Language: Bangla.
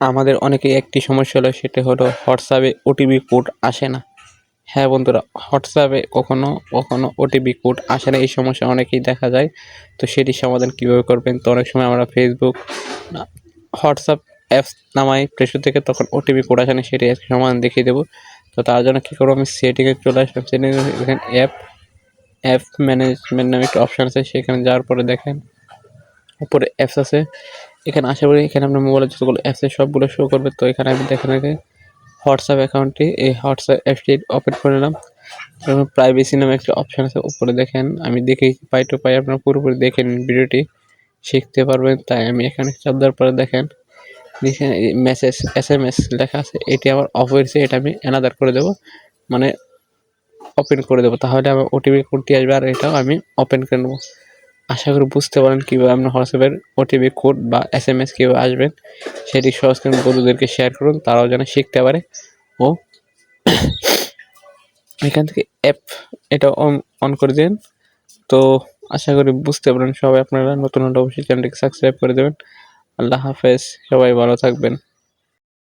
আমাদের অনেকেই একটি সমস্যা হলো, সেটা হলো হোয়াটসঅ্যাপে ওটিপি কোড আসে না। হ্যাঁ বন্ধুরা, হোয়াটসঅ্যাপে কখনো ওটিপি কোড আসে না, এই সমস্যা অনেকেই দেখা যায়। তো সেটির সমাধান কীভাবে করবেন? তো অনেক সময় আমরা ফেসবুক না হোয়াটসঅ্যাপ অ্যাপস নামাই প্লে স্টোর থেকে, তখন ওটিপি কোড আসে না, সেটি আজকে সমাধান দেখিয়ে দেবো। তো তার জন্য কী করবো, আমি সেটিংয়ে চলে আসলাম। সেটিংয়ে এখানে অ্যাপ ম্যানেজমেন্ট নামে একটা অপশান আছে, সেখানে যাওয়ার পরে দেখেন উপরে অ্যাপস আছে। এখানে আশা করি এখানে আপনার মোবাইলের যতগুলো অ্যাপস আছে সবগুলো শো করবে। তো এখানে আমি দেখেন আগে হোয়াটসঅ্যাপ অ্যাকাউন্টটি, এই হোয়াটসঅ্যাপ অ্যাপসটি ওপেন করে নিলাম। এবং প্রাইভেসি নামে একটা অপশান আছে উপরে দেখেন, আমি দেখেই পাই টু পাই, আপনারা পুরোপুরি দেখে নিন, ভিডিওটি শিখতে পারবেন। তাই আমি এখানে চাপ দেওয়ার পরে দেখেন মেসেজ SMS লেখা আছে, এটি আমার অফ হয়েছে, এটা আমি অ্যানাদার করে দেবো, মানে ওপেন করে দেবো। তাহলে আমার ওটিপি কোডটি আসবে আর এটাও আমি ওপেন করে নেবো। আশা করি বুঝতে পারেন কীভাবে আপনার হোয়াটসঅ্যাপের ওটিপি কোড বা SMS কীভাবে আসবেন। সেটি সহজ করে বন্ধুদেরকে শেয়ার করুন, তারাও যেন শিখতে পারে। ও এখান থেকে অ্যাপ এটা অন করে দিন। তো আশা করি বুঝতে পারেন সবাই আপনারা। নতুন হলে অবশ্যই চ্যানেলটিকে সাবস্ক্রাইব করে দেবেন। আল্লাহ হাফেজ, সবাই ভালো থাকবেন।